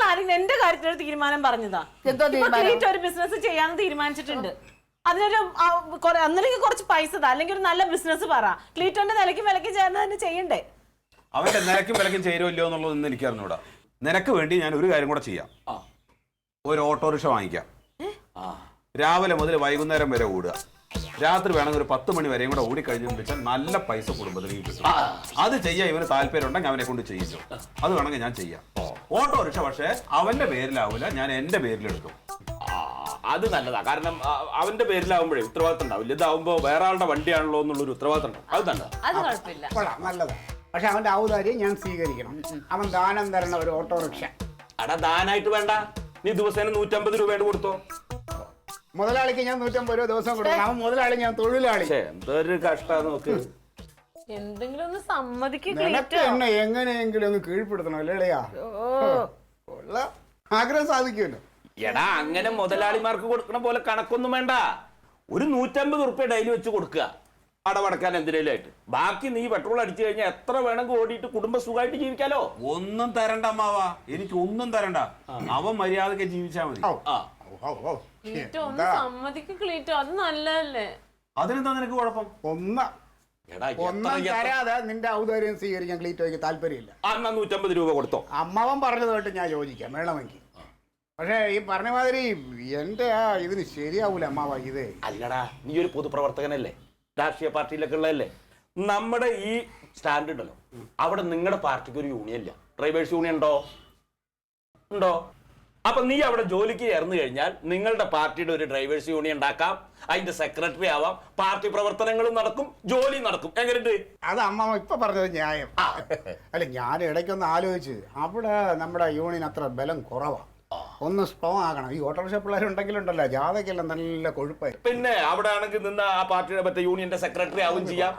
ആരെങ്കിലും എന്റെ കാര്യത്തിൽ ഒരു തീരുമാനം പറഞ്ഞതാ. ക്ലീറ്റ് ഒരു ബിസിനസ് ചെയ്യാന്ന് തീരുമാനിച്ചിട്ടുണ്ട്. അതിനൊരു ഒന്നില്ലെങ്കിൽ കുറച്ച് പൈസ അല്ലെങ്കിൽ ഒരു നല്ല ബിസിനസ് പറ. ക്ലീറ്റോന്റെ നിലയ്ക്കും വിലയ്ക്കും ചേർന്ന് തന്നെ ചെയ്യണ്ടേ? അവന്റെ നിലയ്ക്കും വിലയ്ക്കും ചേരുമല്ലോ എന്നുള്ളതൊന്നും എനിക്ക് അറിഞ്ഞൂടാ. നിനക്ക് വേണ്ടി ഞാൻ ഒരു കാര്യം കൂടെ ചെയ്യാം. ഒരു ഓട്ടോറിക്ഷ വാങ്ങിക്കാം. രാവിലെ മുതൽ വൈകുന്നേരം വരെ ഓടുക. രാത്രി വേണമെങ്കിൽ ഒരു 10 മണി വരെയും കൂടെ ഓടിക്കഴിഞ്ഞു വെച്ചാൽ നല്ല പൈസ കുടുംബത്തിന് കിട്ടും. അത് ചെയ്യാൻ ഇവന് താല്പര്യം ഉണ്ടെങ്കിൽ അവനെ കൊണ്ട് ചെയ്യിച്ചു. അത് വേണമെങ്കിൽ ഞാൻ ചെയ്യാം. ഓട്ടോറിക്ഷ പക്ഷേ അവന്റെ പേരിലാവൂല, ഞാൻ എന്റെ പേരിലെടുക്കും. അത് നല്ലതാ. കാരണം അവന്റെ പേരിലാവുമ്പോഴേ ഉത്തരവാദിത്തം ഉണ്ടാവില്ല. ഇതാവുമ്പോ വേറെ ആളുടെ വണ്ടിയാണല്ലോ എന്നുള്ളൊരു ഉത്തരവാദിത്തം ഉണ്ടാവും. അത് നല്ലതാ. കൊള്ളാം, നല്ലതാ. പക്ഷെ അവന്റെ ഔദാര്യം ഞാൻ സ്വീകരിക്കണം. അവൻ ദാനം തരണ ഒരു ഓട്ടോറിക്ഷ. അടാ ദാനായിട്ട് വേണ്ട, നീ ദിവസേന 150 രൂപയുടെ കൊടുത്തോ. മുതലാളിക്ക് ഞാൻ 150 രൂപ ദിവസം കൊടുക്കണം. അവൻ മുതലാളി, ഞാൻ തൊഴിലാളി. എന്തൊരു കഷ്ടാ നോക്ക്. എന്തെങ്കിലും ഒന്ന് സമ്മതിക്ക്. എന്നെ എങ്ങനെയെങ്കിലും ഒന്ന് കീഴ്പ്പെടുത്തണം അല്ലേയാ? ആഗ്രഹം സാധിക്കുമല്ലോ. എടാ അങ്ങനെ മുതലാളിമാർക്ക് കൊടുക്കണ പോലെ കണക്കൊന്നും വേണ്ട. ഒരു 150 റുപ്യ ഡെയിലി വെച്ച് കൊടുക്കുക അടവടക്കാൻ എന്തിനേലും ആയിട്ട്. ബാക്കി നീ പെട്രോൾ അടിച്ചു കഴിഞ്ഞാൽ എത്ര വേണമെങ്കിൽ ഓടിയിട്ട് കുടുംബം സുഖമായിട്ട് ജീവിക്കാലോ. ഒന്നും തരണ്ട അമ്മാവാ, എനിക്ക് ഒന്നും തരണ്ട. അവൻ മര്യാദക്ക് ജീവിച്ചാ മതി. അത് നല്ലതല്ലേ? അതിനെന്താ നിനക്ക് കുഴപ്പം? ഒന്നും തരാതെ നിന്റെ ഔദാര്യം സ്വീകരിക്കാൻ ക്ലീറ്റോയ്ക്ക് താല്പര്യമില്ല. 150 രൂപ കൊടുത്തോ. അമ്മാവൻ പറഞ്ഞതുമായിട്ട് ഞാൻ യോജിക്കാം, വേണമെങ്കിൽ. പക്ഷേ ഈ പറഞ്ഞ മാതിരി എന്റെ ഇതിന് ശരിയാവൂല അമ്മാവ. ഇത് അല്ലടാ, നീ ഒരു പൊതുപ്രവർത്തകനല്ലേ, രാഷ്ട്രീയ പാർട്ടിയിലൊക്കെ ഉള്ളതല്ലേ. നമ്മുടെ ഈ സ്റ്റാൻഡ് ഉണ്ടല്ലോ, അവിടെ നിങ്ങളുടെ പാർട്ടിക്ക് ഒരു യൂണിയൻ ഇല്ല. ഡ്രൈവേഴ്സ് യൂണിയൻ ഉണ്ടോ? അപ്പൊ നീ അവിടെ ജോലിക്ക് ചേർന്ന് കഴിഞ്ഞാൽ നിങ്ങളുടെ പാർട്ടിയുടെ ഒരു ഡ്രൈവേഴ്സ് യൂണിയൻ ഉണ്ടാക്കാം. അതിന്റെ സെക്രട്ടറി ആവാം. പാർട്ടി പ്രവർത്തനങ്ങളും നടക്കും, ജോലി നടക്കും. എങ്ങനെയുണ്ട്? അത് അമ്മാവ ഇപ്പൊ പറഞ്ഞത് ന്യായം. അല്ല, ഞാൻ ഇടയ്ക്കൊന്ന് ആലോചിച്ച്, അവിടെ നമ്മുടെ യൂണിയൻ അത്ര ബലം കുറവാ. ഒന്ന് സ്ട്രോങ് ആകണം. ഈ ഓട്ടോറിക്ഷ പിള്ളേരുണ്ടെങ്കിലുണ്ടല്ലോ, ജാഥയ്ക്കെല്ലാം നല്ല കൊഴുപ്പായി. പിന്നെ അവിടെ ആണെങ്കിൽ നിന്ന് ആ പാർട്ടിയുടെ മറ്റേ യൂണിയന്റെ സെക്രട്ടറി ആവും ചെയ്യാം.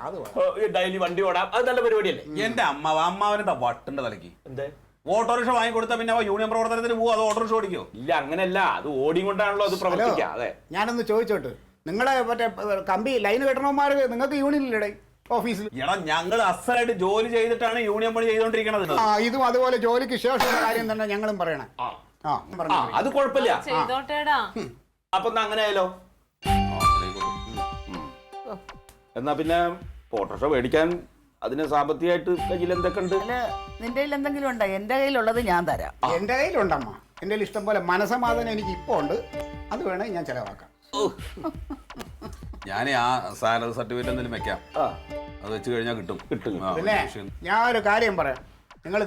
ഡെയിലി വണ്ടി ഓടാം. അത് നല്ല പരിപാടിയല്ലേ? എന്റെ അമ്മാവനെന്താ വട്ടുണ്ട് തലക്ക്? എന്തേ ഓട്ടോറിക്ഷ വാങ്ങിക്കൊടുത്താ പിന്നെ യൂണിയൻ പ്രവർത്തനത്തിന് പോവും, അത് ഓട്ടോറിക്ഷ ഓടിക്കോ? ഇല്ല, അങ്ങനെയല്ല. അത് ഓടിയും കൊണ്ടാണല്ലോ അത് പ്രവർത്തിക്കുക. അതെ, ഞാനൊന്ന് ചോദിച്ചോട്ട്, നിങ്ങളെ മറ്റേ കമ്പി ലൈൻ കെട്ടണവന്മാർ നിങ്ങൾക്ക് യൂണിയനിലിടെ ഓഫീസിൽ? എടാ, ഞങ്ങൾ അസലായിട്ട് ജോലി ചെയ്തിട്ടാണ് യൂണിയൻ പണി ചെയ്തോണ്ടിരിക്കണത്. ഇതും അതുപോലെ ജോലിക്ക് ശേഷം കാര്യം തന്നെ ഞങ്ങളും പറയണേ. അത് കുഴപ്പമില്ല. ചെയ്തോട്ടേടാ. അപ്പൊ അങ്ങനെ ആയാലോ? എന്നാ പിന്നെ ഓട്ടോറിക്ഷ മേടിക്കാൻ അതിന് സാമ്പത്തികമായിട്ട് കയ്യിൽ എന്തൊക്കെ ഉണ്ട്? നിന്റെ കയ്യിൽ എന്തെങ്കിലും ഉണ്ടോ? എന്റെ കയ്യിലുള്ളത് ഞാൻ തരാം. എന്റെ കയ്യിലുണ്ടമ്മ. എന്റെ കയ്യിൽ ഇഷ്ടം പോലെ മനസമാധാനം എനിക്ക് ഇപ്പൊ ഉണ്ട്. അത് വേണമെങ്കിൽ ഞാൻ ചെലവാക്കാം. ഞാൻ ആ സാലറി സർട്ടിഫിക്കറ്റ് എന്തെങ്കിലും വെക്കാം. അത് വെച്ച് കഴിഞ്ഞാൽ കിട്ടും. പിന്നെ ഞാൻ ഒരു കാര്യം പറയാം. നിങ്ങൾ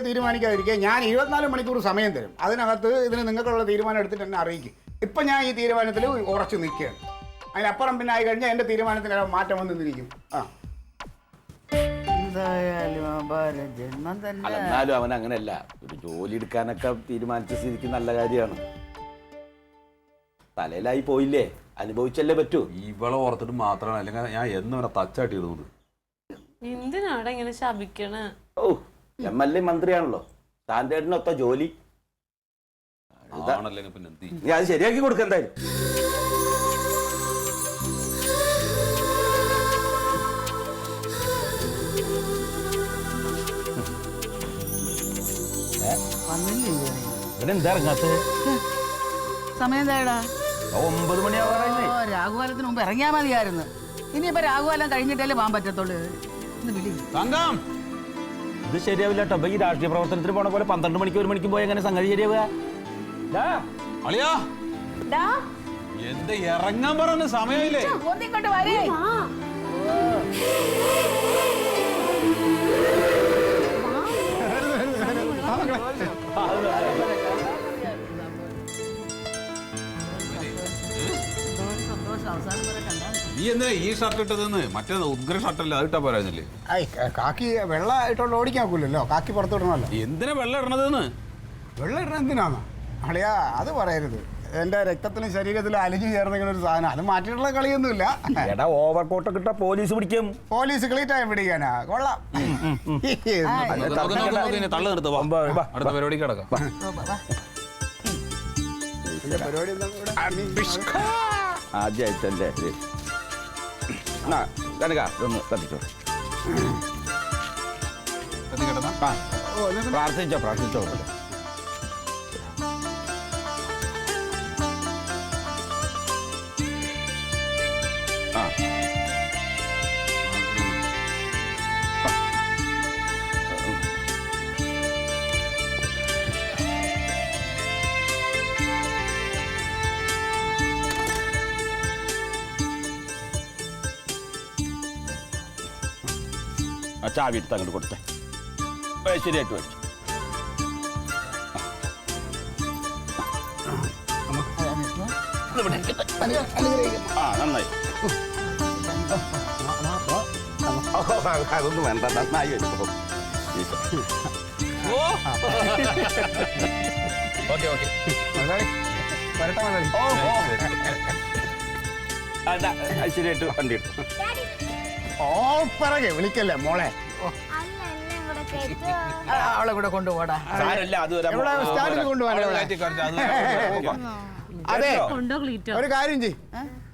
തീരുമാനിക്കാതിരിക്കുക. ഞാൻ 24 മണിക്കൂർ സമയം തരും. അതിനകത്ത് ഇതിന് നിങ്ങൾക്കുള്ള തീരുമാനം എടുത്തിട്ട് എന്നെ അറിയിക്കും. ഇപ്പൊ ഞാൻ ഈ തീരുമാനത്തിൽ ഉറച്ചു നിൽക്കുകയാണ്. അതിനപ്പുറം പിന്നെ ആയി കഴിഞ്ഞാൽ എന്റെ തീരുമാനത്തിന് മാറ്റം വന്നിരിക്കും. എന്നാലും അവൻ അങ്ങനെയല്ല. ഒരു ജോലി എടുക്കാനൊക്കെ തീരുമാനിച്ച സ്ഥിതിക്ക് നല്ല കാര്യമാണ്. തലയിലായി പോയില്ലേ, അനുഭവിച്ചല്ലേ പറ്റൂ. ഇവളെ ഓർത്തിട്ട് മാത്രമാണ്, അല്ലെങ്കിൽ ഞാൻ എന്നും അവനെ തച്ചാട്ടി ഇടുന്നുണ്ട്. എന്തിനാണ് ഇങ്ങനെ ശപിക്കണ? MLA മന്ത്രിയാണല്ലോ, സ്റ്റാൻഡേർഡിനൊത്ത ജോലി. നീ അത് ശരിയാക്കി കൊടുക്ക എന്തായാലും. എന്താ ഇറങ്ങാത്ത സമയം തേടാ? 9 മണിയാവാറായില്ലേ? രാഘുകാലത്തിന് മുമ്പ് ഇറങ്ങിയാ മതിയായിരുന്നു. ഇനിയിപ്പോ രാഘുകാലം കഴിഞ്ഞിട്ടല്ലേ പോകാൻ പറ്റത്തുള്ളൂ. ഇത് ശരിയാവില്ല കേട്ടോ. ഈ രാഷ്ട്രീയ പ്രവർത്തനത്തിന് പോണ പോലെ 12 മണിക്ക് 1 മണിക്കും പോയി എങ്ങനെ സംഗതി ശരിയാവുക? എന്ത് ഇറങ്ങാൻ പറഞ്ഞ സമയമില്ലേ? നീ എന്തിനാ ഈ ഷർട്ട് ഇട്ടതെന്ന്? മറ്റേ ഉഗ്ര ഷർട്ടല്ല, അത് ഇട്ടാ പോരായിരുന്നില്ലേ? കാക്കി വെള്ളം ഇട്ടോണ്ട് ഓടിക്കാൻ ഒക്കില്ലല്ലോ. കാക്കി പുറത്തോടണമല്ലോ. എന്തിനാ വെള്ളം ഇടണതെന്ന്? വെള്ളം ഇടണ എന്തിനാണ് അളിയാ? അത് പറയരുത്. എന്റെ രക്തത്തിലും ശരീരത്തിലും അലിഞ്ഞു ചേർന്നിങ്ങനെ ഒരു സാധനം. അത് മാറ്റിയിട്ടുള്ള കളിയൊന്നുമില്ല. എടാ, ഓവർ കോട്ടൊക്കെ ഇട്ടാ പോലീസ് പിടിക്കും. പോലീസ് ക്ലീറ്റായി പിടിക്കാനാ? കൊള്ളാം. തള്ളു നിർത്ത്, അടുത്ത പരിപാടിക്ക് കിടക്കാം. ആദ്യമായിട്ടല്ലേ ഇതൊന്ന് കത്തിച്ചോ. പ്രാർത്ഥിച്ചോ. ആ ചാവി എടുത്ത് അങ്ങോട്ട് കൊടുത്തേ ശരിയായിട്ട് മേടിച്ചു ആ നന്നായി അതൊന്നും വേണ്ട നന്നായി വരുമ്പോ ഓക്കെ ഓക്കെ വരട്ടെ മുതലാളി. ശരിയായിട്ട് വണ്ടി എടുത്തു ഓ പിറകെ വിളിക്കല്ലേ മോളെ. അവളെ കൂടെ കൊണ്ടുപോടാ. സാരല്ല അത് വരാൻ എവിടെ സ്റ്റാൻഡിൽ കൊണ്ടുപോകാൻ അതെ ഉണ്ടോ ക്ലീറ്റോ? ഒരു കാര്യം ചെയ്.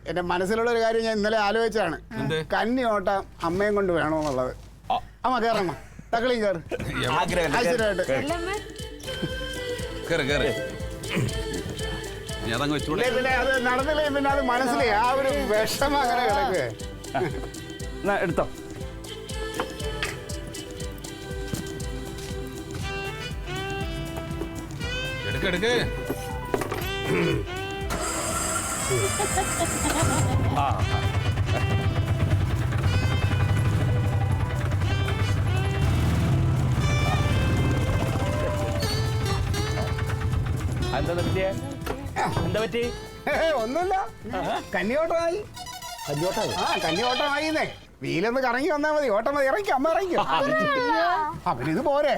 എന്റെ മനസ്സിലുള്ള ഒരു കാര്യം ഞാൻ ഇന്നലെ ആലോചിച്ചാണ്. കന്നി ഓട്ടം അമ്മയും കൊണ്ട് വേണമെന്നുള്ളത്. അമ്മ കേറമ്മ തക്കളിയും കയറി ഐശ്വര്യമായിട്ട്. പിന്നെ അത് നടന്നില്ലേ പിന്നെ അത് മനസ്സിലേ ആ ഒരു വിഷമം അങ്ങനെ കിടക്കുക. എടുത്തോ എടുക്ക് ആ എന്താ പറ്റിയേ എന്താ പറ്റി ഒന്നുമില്ല കന്നിയോട്ടമായി. കന്നിയോട്ടമായിന്നേ. വീലൊന്ന് കറങ്ങി വന്നാ മതി. ഓട്ടം മതി. ഇറങ്ങിക്കോ അമ്മ ഇറങ്ങിക്കോ. പിന്നെ ഇത് പോരെ.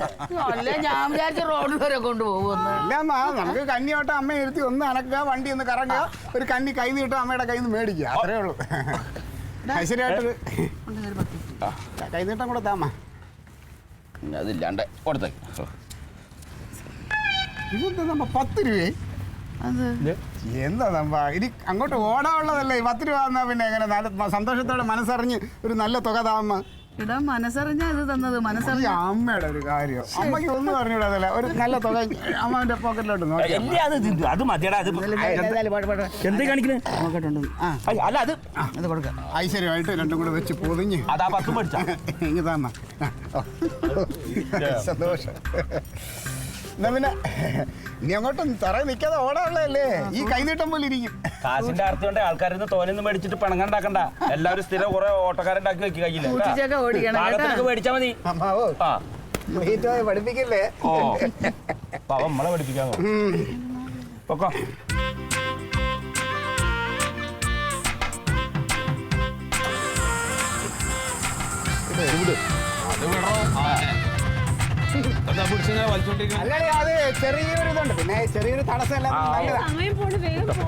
അല്ലേ ഞാൻ വിചാരിച്ച റോഡ് വരെ കൊണ്ടുപോകുന്നു. ഇല്ല അമ്മ നമുക്ക് കന്നിയോട്ടം അമ്മ ഇരുത്തി ഒന്ന് അനക്കുക വണ്ടി ഒന്ന് കറങ്ങുക ഒരു കന്നി കൈ നീട്ടുക അമ്മയുടെ കയ്യിൽ നിന്ന് മേടിക്കുക അത്രേ ഉള്ളൂ. ഐശ്വര്യമായിട്ടൊരു കൈ നീട്ടം കൂടെ താമ്മ. അതില്ലാണ്ട് കൊടുത്തേ ഇതെന്താ നമ്മ 10 രൂപയെ എന്താ നമ്മ ഇനി അങ്ങോട്ട് ഓടാനുള്ളതല്ലേ. 10 രൂപ തന്നാ പിന്നെ എങ്ങനെ നല്ല സന്തോഷത്തോടെ മനസ്സറിഞ്ഞ് ഒരു നല്ല തുക താമ്മ. ഇടാ മനസ്സറിഞ്ഞാ ഇത് തന്നത്. മനസ്സറിഞ്ഞ അമ്മയുടെ ഒരു കാര്യം അമ്മയ്ക്ക് ഒന്നും അറിഞ്ഞൂടാതല്ല. ഒരു നല്ല തുക അമ്മാവിന്റെ പോക്കറ്റിലോട്ട് നോക്കി അത് മതിയടാ അത് എന്ത് കാണിക്കണേ അല്ല അത് അത് കൊടുക്കാം. ഐശ്വര്യമായിട്ട് രണ്ടും കൂടെ വെച്ച് പൊതിഞ്ഞ് അതാ 10 മേടിച്ച ഇങ്ങ് താമ്മ. സന്തോഷം. എന്നാ പിന്നെ ഇനി അങ്ങോട്ടും തറ നിൽക്കാതെ ഓടാനുള്ളതല്ലേ. ഈ കൈനീട്ടം പോലെ ഇരിക്കും. കാശിന്റെ അർത്ഥം കൊണ്ട് ആൾക്കാരിന്ന് തോനെന്ന് മേടിച്ചിട്ട് പണങ്ങണ്ടാക്കണ്ട. എല്ലാവരും സ്ഥിരം കുറെ ഓട്ടക്കാരുണ്ടാക്കി വെക്കുക കയ്യില് കൂട്ടിച്ചൊക്കെ ഓടിക്കണം പാകത്തിനൊക്കെ മേടിച്ചാ മതി. അമ്മാവോ ആ പഠിപ്പിക്കല്ലേ. ഓ പാവം നമ്മളെ പഠിപ്പിക്കാൻ പൊക്കോ. അല്ലേ അത് ചെറിയൊരു ഇതുണ്ട്. പിന്നെ ചെറിയൊരു തടസ്സം എല്ലാം നല്ലതാ. സമയം പോണ് വേഗം പോ.